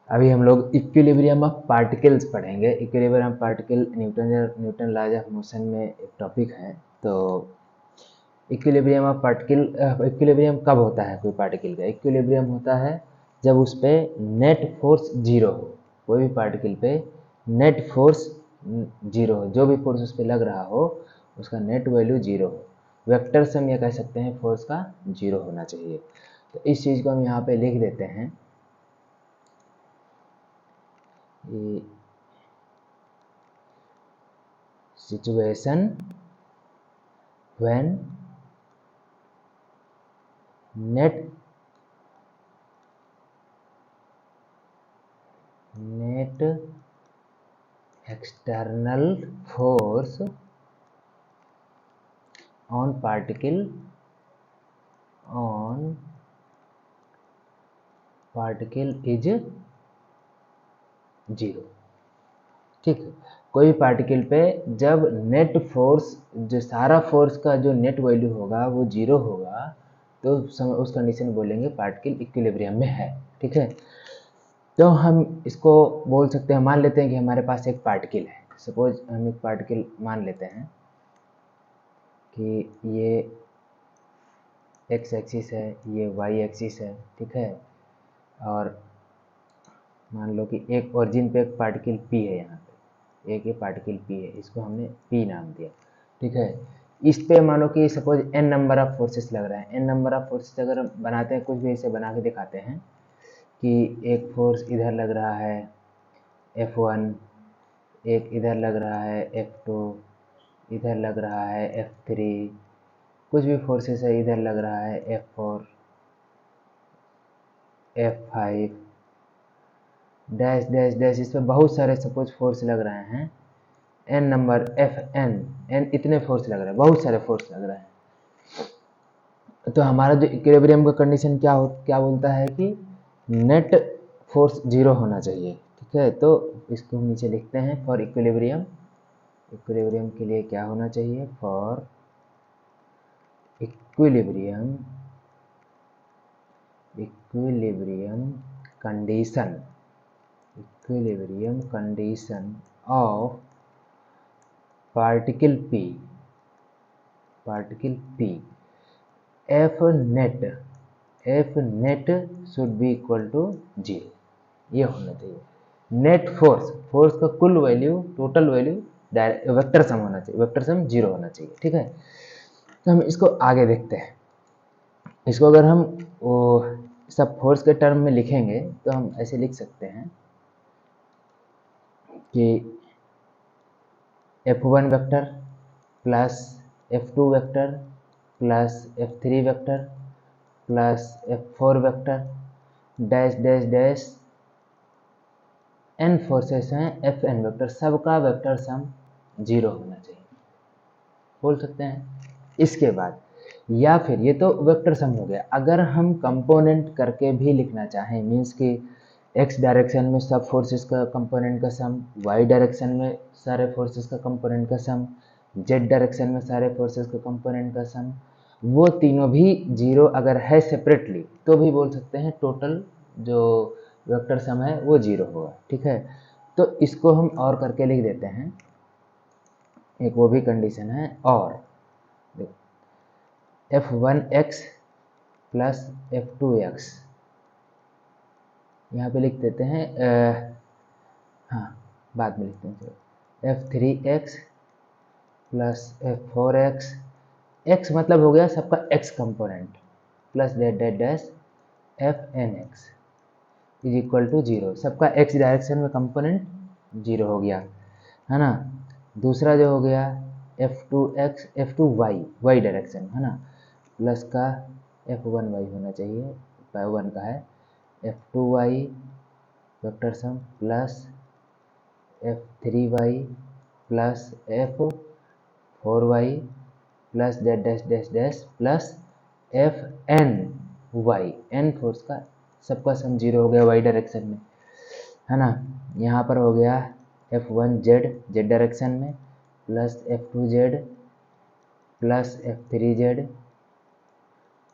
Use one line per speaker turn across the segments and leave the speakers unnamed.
अभी हम लोग इक्विलिब्रियम ऑफ पार्टिकल्स पढ़ेंगे। Equilibrium of particle Newton laws of motion में एक टॉपिक है। तो इक्विलिब्रियम ऑफ पार्टिकल, इक्विलिब्रियम कब होता है कोई पार्टिकल का? इक्विलिब्रियम होता है जब उस पर नेट फोर्स जीरो हो। कोई भी पार्टिकल पे नेट फोर्स जीरो हो, जो भी फोर्स उस पर लग रहा हो उसका नेट वैल्यू जीरो हो। वेक्टर से हम यह कह सकते हैं फोर्स का जीरो होना चाहिए। तो इस चीज़ को हम यहाँ पे लिख देते हैं। situation when net external force on particle is zero. ठीक है, कोई पार्टिकल पे जब नेट फोर्स, जो सारा फोर्स का जो नेट वैल्यू होगा वो जीरो होगा, तो उस कंडीशन बोलेंगे पार्टिकल इक्विलिब्रियम में है। ठीक है, तो हम इसको बोल सकते हैं, मान लेते हैं कि हमारे पास एक पार्टिकल है। सपोज हम एक पार्टिकल मान लेते हैं कि ये एक्स एक्सिस है, ये वाई एक्सिस है। ठीक है, और मान लो कि एक ओरिजिन पे एक पार्टिकल पी है, यहाँ पे एक ये पार्टिकल पी है, इसको हमने पी नाम दिया। ठीक है, इस पे मानो कि suppose n number of forces लग रहा है। एन नंबर ऑफ फोर्सेस अगर हम बनाते हैं, कुछ भी इसे बना के दिखाते हैं कि एक फोर्स इधर लग रहा है F1, एक इधर लग रहा है F2, इधर लग रहा है F3, कुछ भी फोर्सेस है, इधर लग रहा है F4, F5, dash dash dash, इस पर बहुत सारे सपोज फोर्स लग रहे हैं। एन नंबर Fn, एन इतने फोर्स लग रहे हैं, बहुत सारे फोर्स लग रहे हैं। तो हमारा जो इक्विलिब्रियम का कंडीशन क्या बोलता है कि नेट फोर्स जीरो होना चाहिए। ठीक है, तो इसको हम नीचे लिखते हैं फॉर इक्विलिब्रियम। इक्विलिब्रियम के लिए क्या होना चाहिए? For equilibrium condition of particle P, F net should be equal to zero. ये होना चाहिए। नेट फोर्स का कुल value, total value vector sum होना चाहिए, वेक्टर सम जीरो होना चाहिए। ठीक है, तो हम इसको आगे देखते हैं। इसको अगर हम वो सब फोर्स के टर्म में लिखेंगे तो हम ऐसे लिख सकते हैं कि F1 vector plus F2 vector plus F3 vector plus F4 vector dash dash dash, n forces हैं Fn वेक्टर, सबका वेक्टर सम जीरो होना चाहिए, बोल सकते हैं। इसके बाद या फिर ये तो वेक्टर सम हो गया, अगर हम कंपोनेंट करके भी लिखना चाहें, मीन्स कि x डायरेक्शन में सब फोर्सेस का कंपोनेंट का सम, y डायरेक्शन में सारे फोर्सेस का कंपोनेंट का सम, z डायरेक्शन में सारे फोर्सेस का कंपोनेंट का सम, वो तीनों भी जीरो अगर है सेपरेटली, तो भी बोल सकते हैं टोटल जो वेक्टर सम है वो जीरो होगा। ठीक है, तो इसको हम और करके लिख देते हैं। एक वो भी कंडीशन है, और F1x प्लस F2x, यहाँ पे लिख देते हैं, हाँ बाद में लिखते हैं। F3x प्लस F4x, x मतलब हो गया सबका x component, plus date date dash Fnx is equal to zero. सबका x डायरेक्शन में कंपोनेंट जीरो हो गया, है ना। दूसरा जो हो गया F2x, F2y, y डायरेक्शन, है ना, प्लस का F1y होना चाहिए, 1 का है F2y vector sum plus F3y plus F4y plus dash dash dash dash plus Fny, n force का सबका सम जीरो हो गया y डायरेक्शन में, है ना। यहाँ पर हो गया F1z, z डायरेक्शन में, plus F2z plus F3z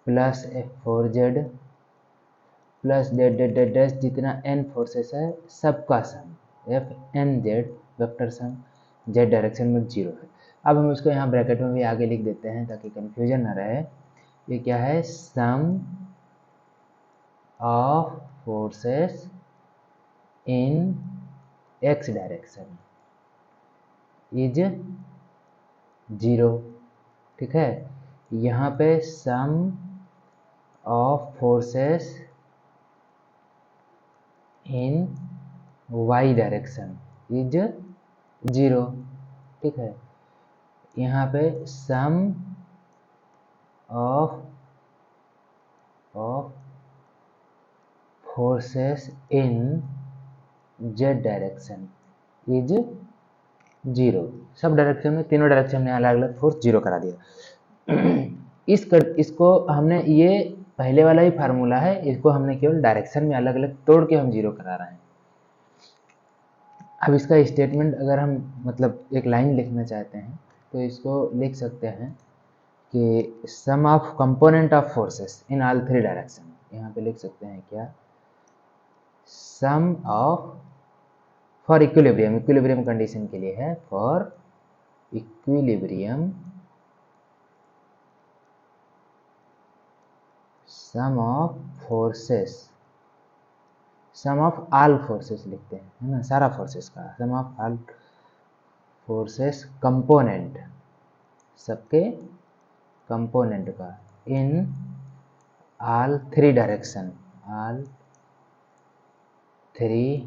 plus F4z plus date डेट डेट डैश जितना n फोर्सेस है सबका sum F N Z vector sum Z direction में 0 है। अब हम इसको यहाँ ब्रैकेट में भी आगे लिख देते हैं ताकि कन्फ्यूजन ना रहे। ये क्या है, sum of forces in x direction is 0। ठीक है, यहाँ पे sum of forces in y direction is 0। ठीक है, यहाँ पे sum of forces in z direction is 0। सब डायरेक्शन में, तीनों डायरेक्शन में अलग अलग फोर्स 0 करा दिया। इसको हमने, ये पहले वाला ही फार्मूला है, इसको हमने केवल डायरेक्शन में अलग अलग तोड़ के हम 0 करा रहे हैं। अब इसका स्टेटमेंट अगर हम मतलब एक लाइन लिखना चाहते हैं तो इसको लिख सकते हैं कि sum of component of forces in all 3 direction. यहाँ पे लिख सकते हैं क्या, sum of, for equilibrium, equilibrium condition के लिए है, for equilibrium sum of forces, sum of all forces लिखते हैं, है ना, सारा फोर्सेस का, sum of all forces component, सबके कंपोनेंट का, in all 3 direction, all 3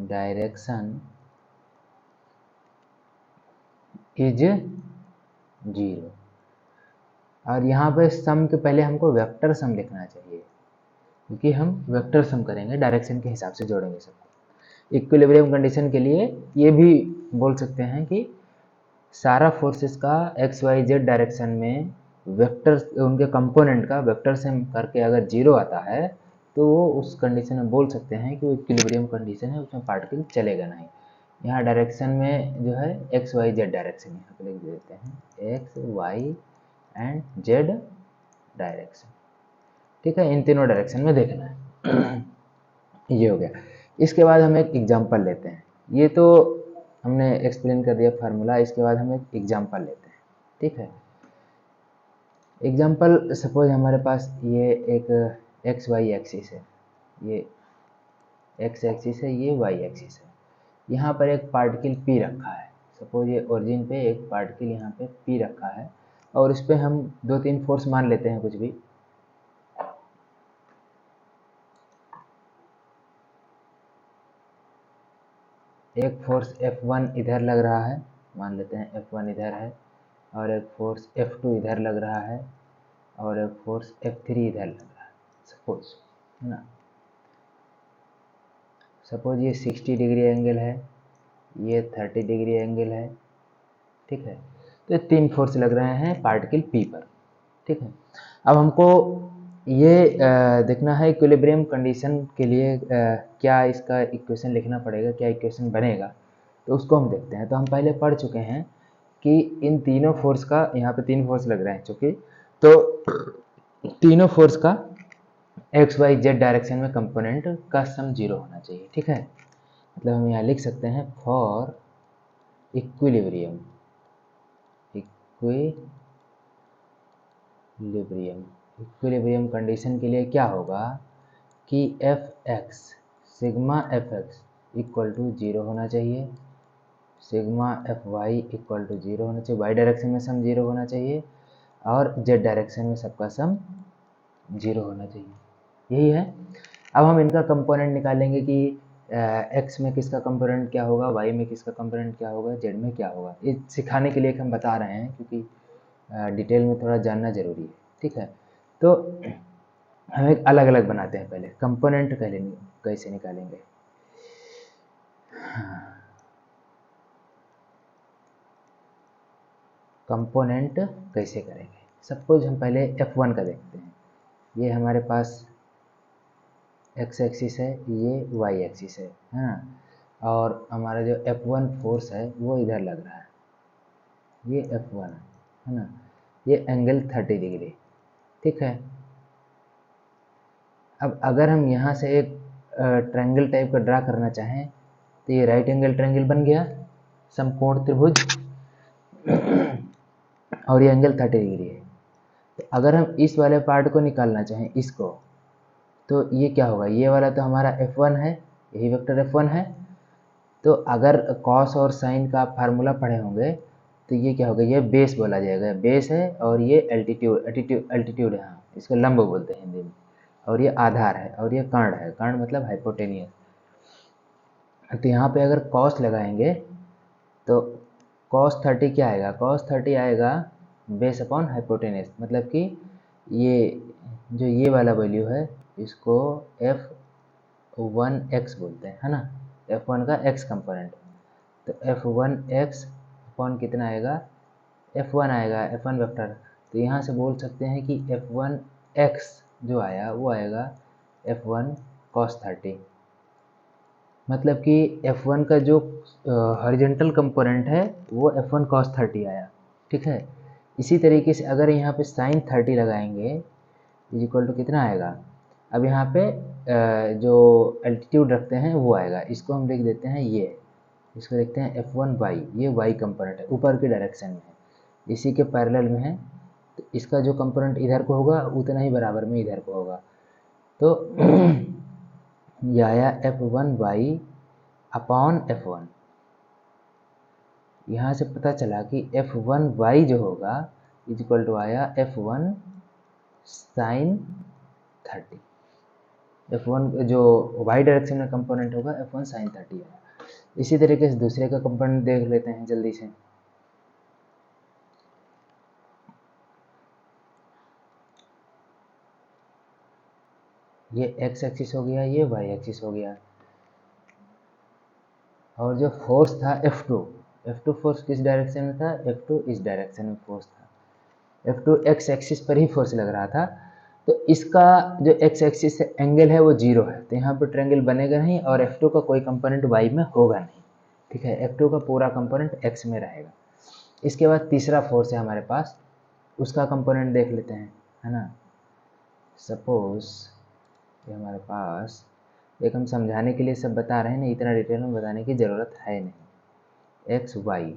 direction is 0। और यहाँ पे सम के पहले हमको वेक्टर सम लिखना चाहिए क्योंकि हम वेक्टर सम करेंगे, डायरेक्शन के हिसाब से जोड़ेंगे सबको। इक्विलिब्रियम कंडीशन के लिए ये भी बोल सकते हैं कि सारा फोर्सेस का एक्स वाई जेड डायरेक्शन में वेक्टर, उनके कंपोनेंट का वेक्टर सम करके अगर 0 आता है तो वो उस कंडीशन में बोल सकते हैं कि वो इक्विलिब्रियम कंडीशन है, उसमें पार्टिकल चलेगा नहीं। यहाँ डायरेक्शन में जो है एक्स वाई जेड डायरेक्शन यहाँ पे लिख देते हैं, x y and z direction. ठीक है, इन तीनों डायरेक्शन में देखना है। ये हो गया। इसके बाद हम एक एग्जांपल लेते हैं। ये तो हमने एक्सप्लेन कर दिया फार्मूला, इसके बाद हम एक एग्जांपल लेते हैं। ठीक है, एग्जांपल सपोज हमारे पास ये एक एक्स वाई एक्सिस है, ये एक्स एक्सिस है, ये वाई एक्सिस है। यहाँ पर एक पार्टिकल पी रखा है, सपोज ये ओरिजिन पे एक पार्टिकल यहाँ पे पी रखा है और इस पर हम 2-3 फोर्स मान लेते हैं कुछ भी। एक फोर्स F1 इधर लग रहा है, मान लेते हैं F1 इधर है, और एक फोर्स F2 इधर लग रहा है, और एक फोर्स F3 इधर लग रहा है, सपोज, है ना। सपोज ये 60 डिग्री एंगल है, ये 30 डिग्री एंगल है। ठीक है, तो 3 फोर्स लग रहे हैं पार्टिकल P पर। ठीक है, अब हमको ये देखना है इक्विलिब्रियम कंडीशन के लिए क्या इसका इक्वेशन लिखना पड़ेगा, क्या इक्वेशन बनेगा, तो उसको हम देखते हैं। तो हम पहले पढ़ चुके हैं कि इन तीनों फोर्स का, यहाँ पे 3 फोर्स लग रहे हैं चूँकि, तो तीनों फोर्स का एक्स वाई जेड डायरेक्शन में कंपोनेंट का सम 0 होना चाहिए। ठीक है, मतलब हम यहाँ लिख सकते हैं फॉर इक्विलिब्रियम, इक्विलिब्रियम कंडीशन के लिए क्या होगा कि F x, sigma F x equal to 0 होना चाहिए, sigma F y equal to 0 होना चाहिए, वाई डायरेक्शन में सम 0 होना चाहिए, और जेड डायरेक्शन में सबका सम 0 होना चाहिए। यही है। अब हम इनका कंपोनेंट निकालेंगे कि एक्स में किसका कंपोनेंट क्या होगा, वाई में किसका कंपोनेंट क्या होगा, जेड में क्या होगा। ये सिखाने के लिए हम बता रहे हैं क्योंकि डिटेल में थोड़ा जानना ज़रूरी है। ठीक है, तो हम एक अलग अलग बनाते हैं। पहले कंपोनेंट कैसे निकालेंगे, कंपोनेंट कैसे करेंगे। सपोज हम पहले F1 का देखते हैं। ये हमारे पास एक्स एक्सिस है, ये वाई एक्सिस है ना, और हमारा जो F1 फोर्स है वो इधर लग रहा है, ये F1 है ना, ये एंगल 30 डिग्री। ठीक है, अब अगर हम यहाँ से एक ट्रायंगल टाइप का ड्रा करना चाहें तो ये राइट एंगल ट्रायंगल बन गया, समकोण त्रिभुज, और ये एंगल 30 डिग्री है। तो अगर हम इस वाले पार्ट को निकालना चाहें इसको, तो ये क्या होगा, ये वाला तो हमारा F1 है, यही वेक्टर F1 है। तो अगर कॉस और साइन का आप फार्मूला पढ़े होंगे तो ये क्या होगा, ये बेस बोला जाएगा, बेस है, और ये एल्टीट्यूड है, हाँ इसको लंब बोलते हैं हिंदी में, और ये आधार है, और ये कर्ण है, कर्ण मतलब हाइपोटेनियस। तो यहाँ पे अगर कॉस लगाएंगे तो cos 30 क्या आएगा, cos 30 आएगा बेस अपॉन हाइपोटेनियस, मतलब कि ये जो ये वाला वैल्यू है इसको F1x बोलते हैं, है ना, F1 का x कंपोनेंट। तो F1x अपॉन कितना आएगा, F1 आएगा, F1 वेक्टर। तो यहाँ से बोल सकते हैं कि F1x जो आया वो आएगा F1 cos 30, मतलब कि F1 का जो हॉरिजॉन्टल कंपोनेंट है वो F1 cos 30 आया, ठीक है। इसी तरीके से अगर यहाँ पे sin 30 लगाएंगे इज इक्वल टू कितना आएगा, अब यहाँ पे जो एल्टीट्यूड रखते हैं वो आएगा, इसको हम लिख देते हैं ये, इसको देखते हैं F1y, ये y कंपोनेंट है, ऊपर की डायरेक्शन में है, इसी के पैरेलल में है, तो इसका जो कंपोनेंट इधर को होगा उतना ही बराबर में इधर को होगा। तो यह आया F1y अपॉन F1। यहाँ से पता चला कि F1y जो होगा इज इक्वल टू आया F1 sin 30, F1 जो y डायरेक्शन में कंपोनेंट होगा F1 sin 30 आया। इसी तरीके से दूसरे का कंपोनेंट देख लेते हैं जल्दी से। ये x एक्सिस हो गया, ये y एक्सिस हो गया, और जो फोर्स था F2 फोर्स किस डायरेक्शन में था, F2 इस डायरेक्शन में फोर्स था, F2 x एक्सिस पर ही फोर्स लग रहा था। तो इसका जो x एक्सिस से एंगल है वो 0 है, तो यहाँ पर ट्रायंगल बनेगा नहीं, और F2 का कोई कंपोनेंट y में होगा नहीं, ठीक है, F2 का पूरा कंपोनेंट x में रहेगा। इसके बाद तीसरा फोर्स है हमारे पास, उसका कंपोनेंट देख लेते हैं, है ना। सपोज ये हमारे पास, एक हम समझाने के लिए सब बता रहे हैं ना, इतना डिटेल में बताने की ज़रूरत है नहीं। एक्स वाई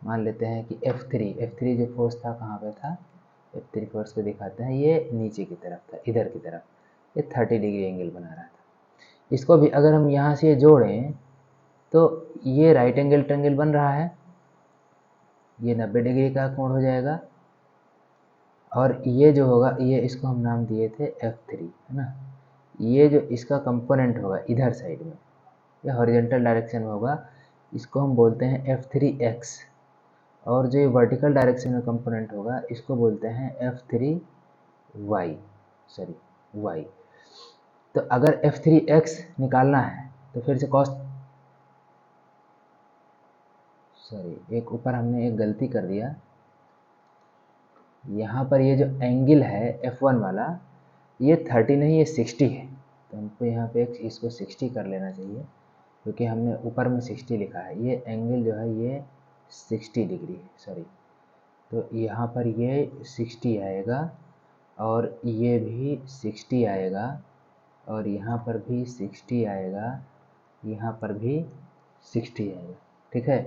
मान लेते हैं कि F3 जो फोर्स था कहाँ पे था, F3 फोर्स को दिखाते हैं, ये नीचे की तरफ था, इधर की तरफ, ये 30 डिग्री एंगल बना रहा था। इसको भी अगर हम यहाँ से जोड़ें तो ये राइट एंगल ट्रायंगल बन रहा है, ये 90 डिग्री का कोण हो जाएगा, और ये जो होगा, ये इसको हम नाम दिए थे F3, है ना। ये जो इसका कंपोनेंट होगा इधर साइड में, ये हॉरिजॉन्टल डायरेक्शन में होगा, इसको हम बोलते हैं F3x, और जो ये वर्टिकल डायरेक्शन में कंपोनेंट होगा इसको बोलते हैं F3y, y। तो अगर F3x निकालना है तो फिर से एक ऊपर हमने एक गलती कर दिया, यहाँ पर ये जो एंगल है F1 वाला, ये 30 नहीं, ये 60 है, तो हमको यहाँ पे इसको 60 कर लेना चाहिए, क्योंकि हमने ऊपर में 60 लिखा है, ये एंगल जो है ये 60 डिग्री है, तो यहाँ पर ये 60 आएगा, और ये भी 60 आएगा, और यहाँ पर भी 60 आएगा, यहाँ पर भी 60 आएगा, ठीक है।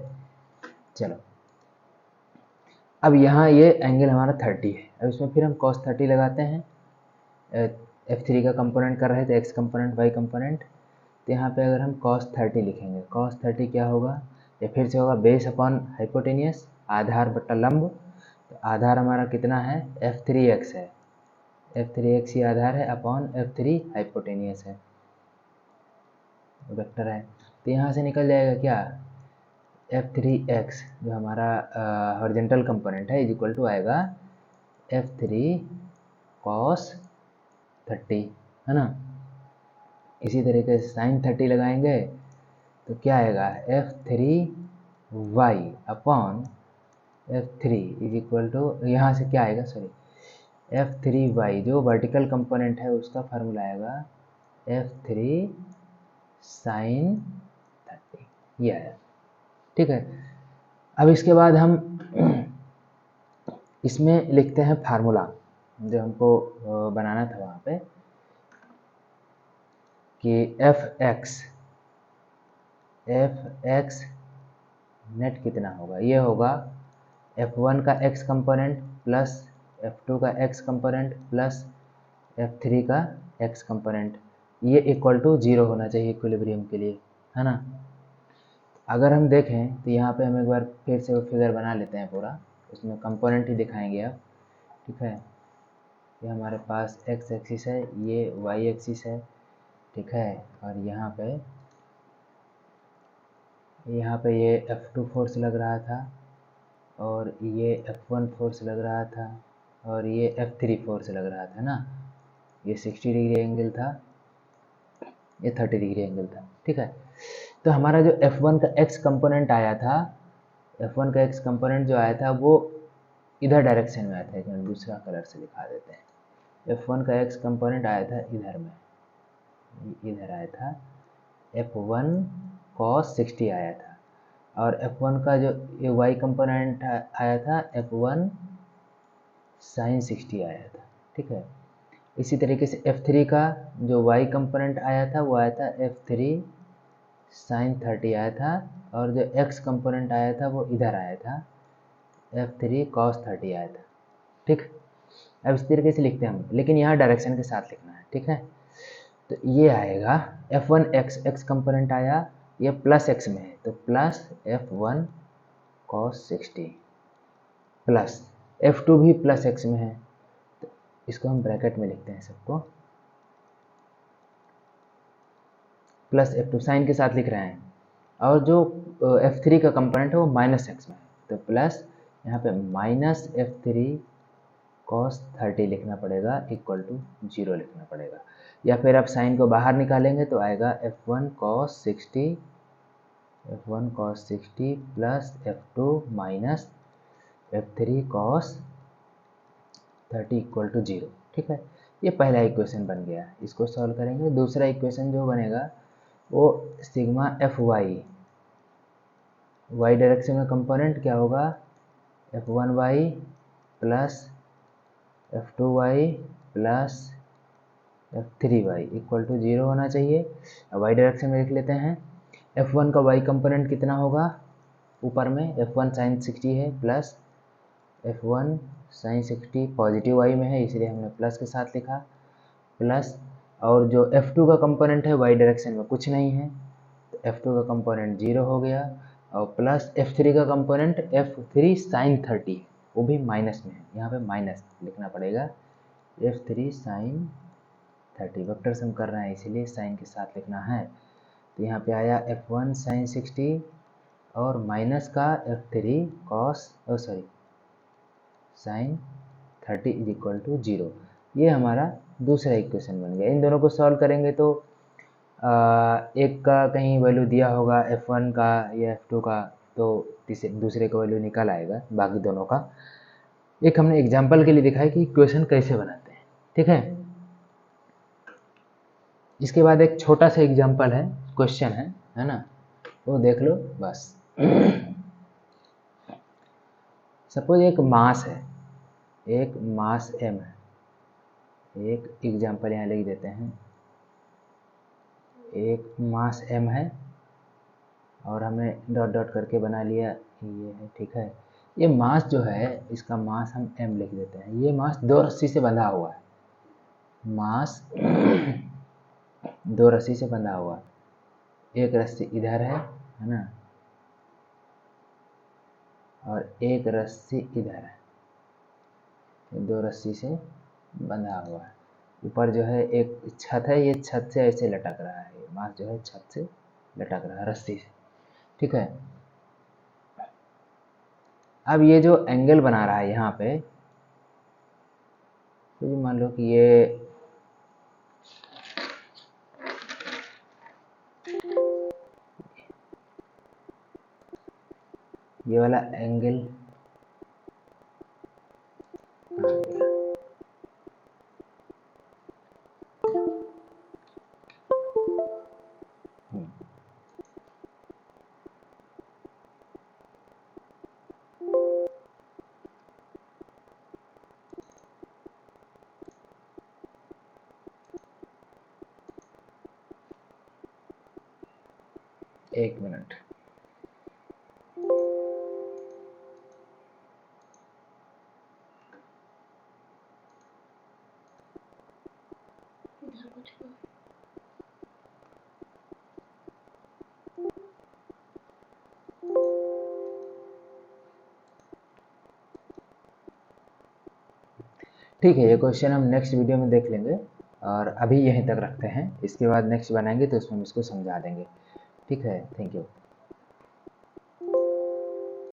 चलो अब यहाँ ये एंगल हमारा 30 है, अब इसमें फिर हम cos 30 लगाते हैं, F3 का कंपोनेंट कर रहे थे, x कंपोनेंट y कंपोनेंट, तो यहाँ पे अगर हम cos 30 लिखेंगे, cos 30 क्या होगा, ये फिर से होगा बेस अपॉन हाइपोटेनियस, आधार बट्टा लंब। तो आधार हमारा कितना है, F3x है, F3x ही आधार है, अपॉन F3 हाइपोटेनियस है, वेक्टर है। तो यहाँ से निकल जाएगा क्या, F3x जो हमारा हॉरिजॉन्टल कंपोनेंट है इज इक्वल टू आएगा F3 cos 30, है ना। इसी तरीके से sin 30 लगाएंगे तो क्या आएगा, F3y upon F3 is equal to, यहाँ से क्या आएगा, F3y जो वर्टिकल कंपोनेंट है उसका फार्मूला आएगा F3 sin 30, ये आया, ठीक है। अब इसके बाद हम इसमें लिखते हैं फार्मूला जो हमको बनाना था वहाँ पे। कि एफ एक्स नेट कितना होगा। ये होगा F1 का x कंपोनेंट प्लस F2 का x कंपोनेंट प्लस F3 का x कंपोनेंट, ये इक्वल टू 0 होना चाहिए इक्विलिब्रियम के लिए, है ना। अगर हम देखें तो यहाँ पे हम एक बार फिर से वो फिगर बना लेते हैं पूरा, उसमें कंपोनेंट ही दिखाएंगे अब, ठीक है। ये हमारे पास x एक्सिस है, ये y एक्सिस है, ठीक है। और यहाँ पे ये F2 फोर्स लग रहा था, और ये F1 फोर्स लग रहा था, और ये F3 फोर्स लग रहा था ना। ये 60 डिग्री एंगल था, ये 30 डिग्री एंगल था, ठीक है। तो हमारा जो F1 का x कंपोनेंट आया था, F1 का x कंपोनेंट जो आया था वो इधर डायरेक्शन में आया था। एक मिनट दूसरा कलर से दिखा देते हैं। F1 का x कंपोनेंट आया था इधर में, इधर आया था, F1 cos 60 आया था, और F1 का जो ये y कंपोनेंट आया था F1 sin 60 आया था, ठीक है। इसी तरीके से F3 का जो y कंपोनेंट आया था वो आया था F3 sin 30 आया था, और जो x कंपोनेंट आया था वो इधर आया था F3 cos 30 आया था, ठीक। अब इस तरीके से लिखते हैं हम, लेकिन यहाँ डायरेक्शन के साथ लिखना है, ठीक है। तो ये आएगा F1 x कंपोनेंट आया, ये प्लस x में है तो plus F1 cos 60 plus F2 भी प्लस x में है, तो इसको हम ब्रैकेट में लिखते हैं सबको, प्लस F2 साइन के साथ लिख रहे हैं, और जो F3 का कंपोनेंट है वो माइनस x में है, तो प्लस यहाँ पे माइनस F3 cos 30 लिखना पड़ेगा, इक्वल टू 0 लिखना पड़ेगा। या फिर आप साइन को बाहर निकालेंगे तो आएगा F1 cos 60 plus F2 minus F3 cos 30 equal to 0, ठीक है। ये पहला इक्वेशन बन गया, इसको सॉल्व करेंगे। दूसरा इक्वेशन जो बनेगा वो सिग्मा Fy, y डायरेक्शन में कंपोनेंट क्या होगा, F1y plus F2y plus F3y equal to 0 होना चाहिए। अब y डायरेक्शन में लिख लेते हैं। F1 का y कंपोनेंट कितना होगा, ऊपर में F1 sin 60 है, plus F1 sin 60 positive y में है इसलिए हमने प्लस के साथ लिखा, प्लस और जो F2 का कंपोनेंट है y डायरेक्शन में कुछ नहीं है तो F2 का कंपोनेंट 0 हो गया, और प्लस F3 का कंपोनेंट F3 sin 30 वो भी माइनस में है, यहाँ पे माइनस लिखना पड़ेगा, F3 sin 30 वेक्टर सम कर रहे हैं इसीलिए साइन के साथ लिखना है। तो यहाँ पे आया F1 sin 60 और माइनस का F3 cos sin 30 is equal to 0। ये हमारा दूसरा इक्वेशन बन गया। इन दोनों को सॉल्व करेंगे तो एक का कहीं वैल्यू दिया होगा F1 का या F2 का, तो दूसरे का वैल्यू निकल आएगा बाकी दोनों का। एक हमने एग्जाम्पल के लिए दिखाया कि इक्वेशन कैसे बनाते हैं, ठीक है। इसके बाद एक छोटा सा एग्जाम्पल है, क्वेश्चन है ना, वो देख लो बस। सपोज एक मास है, एक मास m है, एक एग्जाम्पल यहाँ लिख देते हैं, एक मास m है और हमने डॉट डॉट करके बना लिया, ये है, ठीक है। ये मास जो है इसका मास हम m लिख देते हैं। ये मास दो रस्सी से बंधा हुआ है, मास दो रस्सी से बंधा हुआ है, एक रस्सी इधर है ना, और एक रस्सी इधर है, दो रस्सी से बंधा हुआ है। ऊपर जो है एक छत है, ये छत से ऐसे लटक रहा है, मास जो है छत से लटक रहा है रस्सी से, ठीक है। अब ये जो एंगल बना रहा है यहाँ पे, तो मान लो कि ये वाला एंगल एक मिनट। ठीक है, ये क्वेश्चन हम नेक्स्ट वीडियो में देख लेंगे और अभी यहीं तक रखते हैं। इसके बाद नेक्स्ट बनाएंगे तो उसमें हम इसको समझा देंगे। ठीक है, थैंक यू।